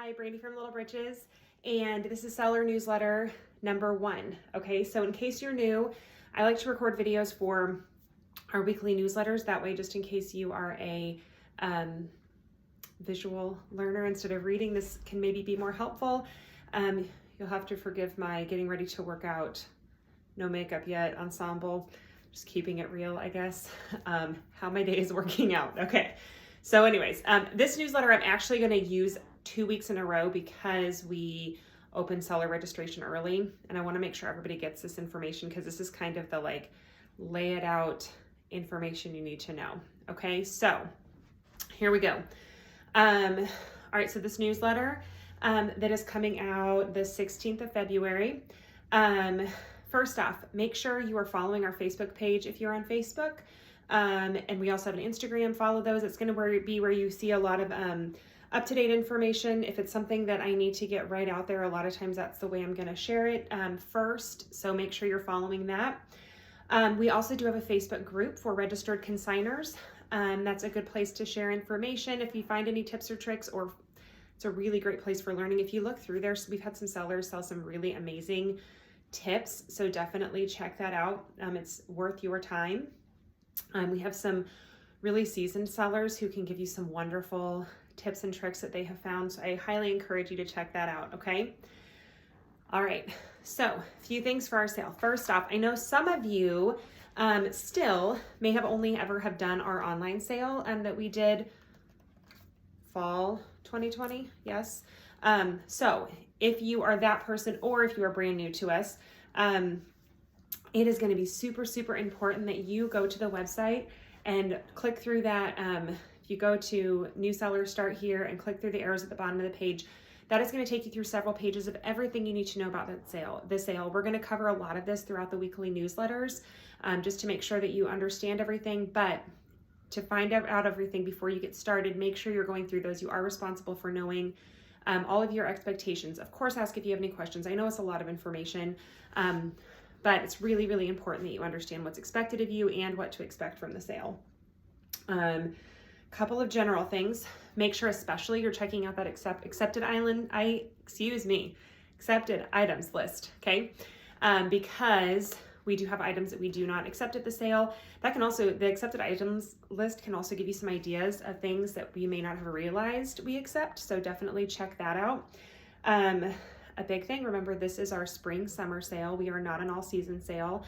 Hi, Brandy from Little Britches, and this is seller newsletter number 1. Okay, so in case you're new, I like to record videos for our weekly newsletters. That way, just in case you are a visual learner instead of reading, this can maybe be more helpful. You'll have to forgive my getting ready to work out, no makeup yet ensemble, just keeping it real, I guess, how my day is working out. Okay, so anyways, this newsletter I'm actually going to use 2 weeks in a row because we open seller registration early, and I want to make sure everybody gets this information because this is kind of the like lay it out information you need to know. Okay, so here we go. All right, so this newsletter that is coming out the 16th of February. First off, make sure you are following our Facebook page if you're on Facebook. And we also have an Instagram, follow those. It's going to be where you see a lot of up-to-date information. If it's something that I need to get right out there, a lot of times that's the way I'm going to share it first. So make sure you're following that. We also do have a Facebook group for registered consigners. That's a good place to share information. If you find any tips or tricks, or it's a really great place for learning. If you look through there, so we've had some sellers sell some really amazing tips. So definitely check that out. It's worth your time. We have some really seasoned sellers who can give you some wonderful tips and tricks that they have found. So I highly encourage you to check that out. Okay. All right. So a few things for our sale. First off, I know some of you still may have only ever have done our online sale that we did fall 2020. Yes. So if you are that person, or if you are brand new to us, it is going to be super, super important that you go to the website and click through that. If you go to New Seller Start Here and click through the arrows at the bottom of the page, that is going to take you through several pages of everything you need to know about that sale. The sale. We're going to cover a lot of this throughout the weekly newsletters, just to make sure that you understand everything. But to find out everything before you get started, make sure you're going through those. You are responsible for knowing all of your expectations. Of course, ask if you have any questions. I know it's a lot of information, but it's really, really important that you understand what's expected of you and what to expect from the sale. Couple of general things. Make sure especially you're checking out that accepted items list, okay? Because we do have items that we do not accept at the sale. That can also, the accepted items list can also give you some ideas of things that we may not have realized we accept. So definitely check that out. A big thing, remember, this is our spring summer sale. We are not an all season sale.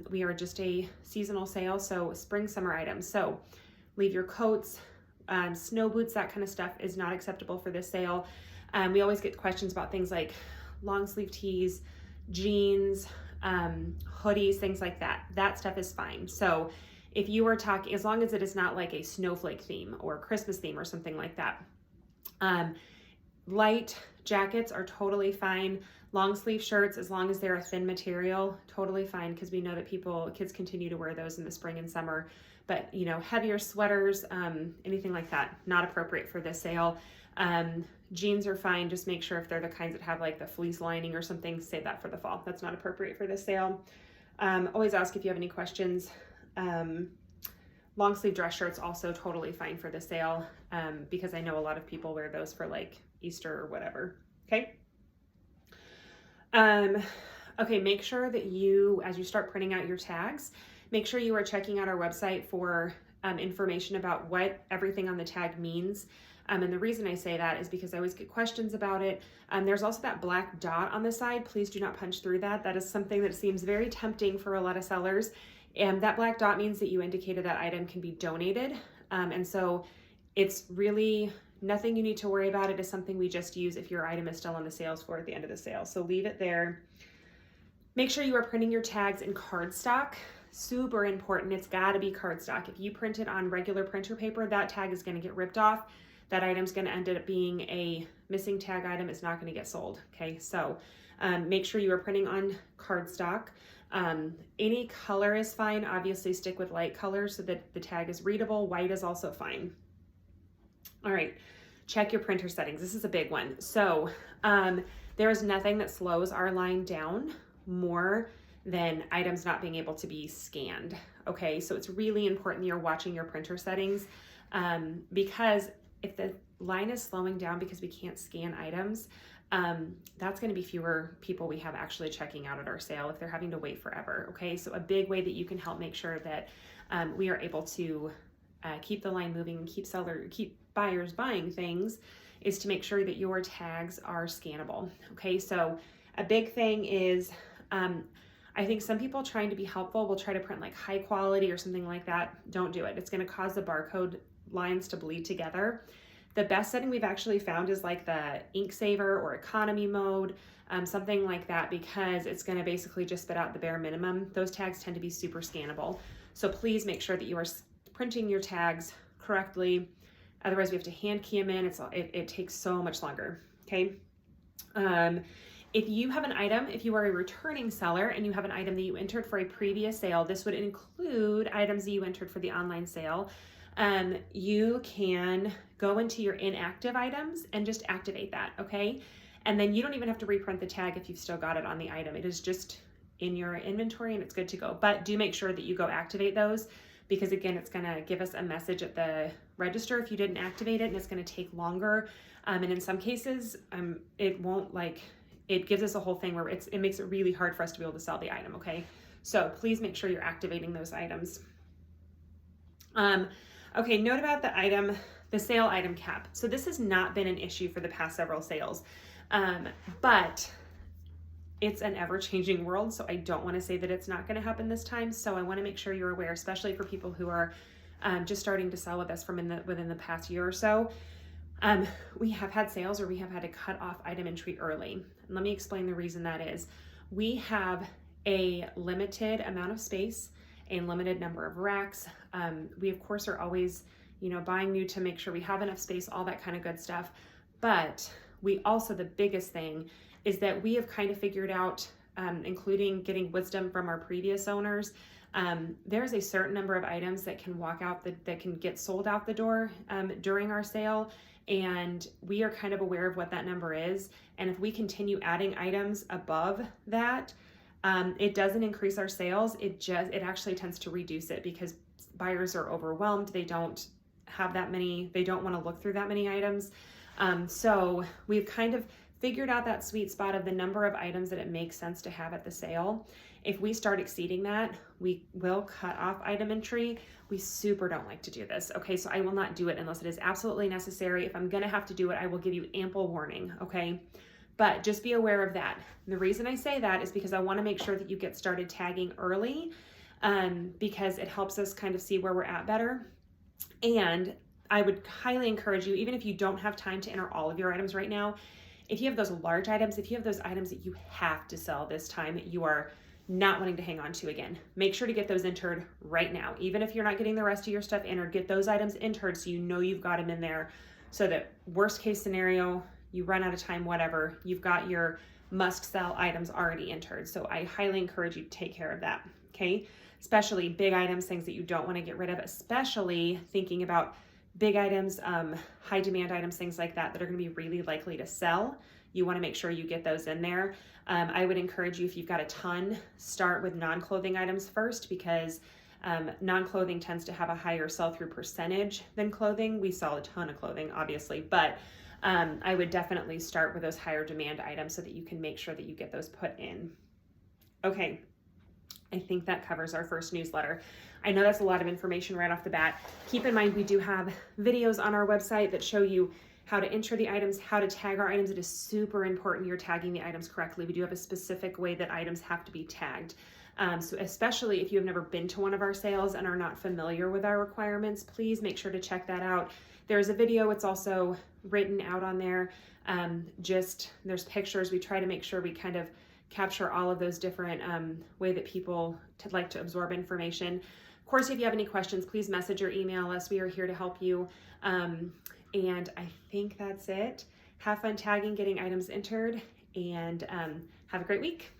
We are just a seasonal sale. So spring summer items. So leave your coats, snow boots, that kind of stuff is not acceptable for this sale. We always get questions about things like long sleeve tees, jeans, hoodies, things like that. That stuff is fine. So if you are talking, as long as it is not like a snowflake theme or Christmas theme or something like that. Light jackets are totally fine. Long sleeve shirts, as long as they're a thin material, totally fine, because we know that kids continue to wear those in the spring and summer. But heavier sweaters, anything like that, not appropriate for this sale. Jeans are fine. Just make sure if they're the kinds that have like the fleece lining or something, save that for the fall. That's not appropriate for this sale. Always ask if you have any questions. Long sleeve dress shirts also totally fine for the sale, because I know a lot of people wear those for like Easter or whatever. Okay. Okay. Make sure that you, as you start printing out your tags, make sure you are checking out our website for information about what everything on the tag means. And the reason I say that is because I always get questions about it. There's also that black dot on the side. Please do not punch through that. That is something that seems very tempting for a lot of sellers. And that black dot means that you indicated that item can be donated. And so it's really nothing you need to worry about. It is something we just use if your item is still on the sales floor at the end of the sale. So leave it there. Make sure you are printing your tags in cardstock. Super important. It's got to be cardstock. If you print it on regular printer paper, that tag is going to get ripped off. That item's going to end up being a missing tag item. It's not going to get sold. Okay, so make sure you are printing on cardstock. Any color is fine. Obviously, stick with light colors so that the tag is readable. White is also fine. All right, check your printer settings. This is a big one. So there is nothing that slows our line down more than items not being able to be scanned. Okay, so it's really important you're watching your printer settings, because if the line is slowing down because we can't scan items, that's going to be fewer people we have actually checking out at our sale if they're having to wait forever. Okay, so a big way that you can help make sure that we are able to keep the line moving and keep buyers buying things is to make sure that your tags are scannable. Okay, so a big thing is I think some people trying to be helpful will try to print like high quality or something like that. Don't do it. It's going to cause the barcode lines to bleed together. The best setting we've actually found is like the ink saver or economy mode, something like that, because it's going to basically just spit out the bare minimum. Those tags tend to be super scannable. So please make sure that you are printing your tags correctly. Otherwise we have to hand key them in. It takes so much longer. Okay. If you have an item, if you are a returning seller and you have an item that you entered for a previous sale, this would include items that you entered for the online sale. You can go into your inactive items and just activate that, okay? And then you don't even have to reprint the tag if you've still got it on the item. It is just in your inventory and it's good to go. But do make sure that you go activate those, because again, it's gonna give us a message at the register if you didn't activate it, and it's gonna take longer. And in some cases, it won't it gives us a whole thing where it makes it really hard for us to be able to sell the item, okay? So please make sure you're activating those items. Okay, note about the sale item cap. So this has not been an issue for the past several sales, but it's an ever-changing world, so I don't want to say that it's not going to happen this time. So I want to make sure you're aware, especially for people who are just starting to sell with us within the past year or so. We have had sales where we have had to cut off item entry early. And let me explain the reason that is. We have a limited amount of space, a limited number of racks. We of course are always, buying new to make sure we have enough space, all that kind of good stuff. But we also, the biggest thing is that we have kind of figured out, including getting wisdom from our previous owners, there's a certain number of items that can that can get sold out the door during our sale. And we are kind of aware of what that number is. And if we continue adding items above that, it doesn't increase our sales. It actually tends to reduce it because buyers are overwhelmed. They don't have that many, they don't want to look through that many items. So we've kind of figured out that sweet spot of the number of items that it makes sense to have at the sale. If we start exceeding that, we will cut off item entry. We super don't like to do this. Okay, so I will not do it unless it is absolutely necessary. If I'm gonna have to do it, I will give you ample warning, okay? But just be aware of that. And the reason I say that is because I wanna make sure that you get started tagging early, because it helps us kind of see where we're at better. And I would highly encourage you, even if you don't have time to enter all of your items right now, if you have those large items, if you have those items that you have to sell this time, you are not wanting to hang on to again, make sure to get those entered right now. Even if you're not getting the rest of your stuff entered, get those items entered so you know you've got them in there, so that worst case scenario, you run out of time, whatever, you've got your must sell items already entered. So I highly encourage you to take care of that, okay? Especially big items, things that you don't want to get rid of, especially thinking about big items, high demand items, things like that are going to be really likely to sell. You want to make sure you get those in there. I would encourage you, if you've got a ton, start with non-clothing items first, because non-clothing tends to have a higher sell-through percentage than clothing. We sell a ton of clothing, obviously, but I would definitely start with those higher demand items so that you can make sure that you get those put in. Okay, I think that covers our first newsletter. I know that's a lot of information right off the bat. Keep in mind, we do have videos on our website that show you how to enter the items, how to tag our items. It is super important you're tagging the items correctly. We do have a specific way that items have to be tagged. So especially if you have never been to one of our sales and are not familiar with our requirements, please make sure to check that out. There's a video, it's also written out on there. There's pictures. We try to make sure we kind of capture all of those different way that people like to absorb information. Of course, if you have any questions, please message or email us. We are here to help you. And I think that's it. Have fun tagging, getting items entered, and have a great week.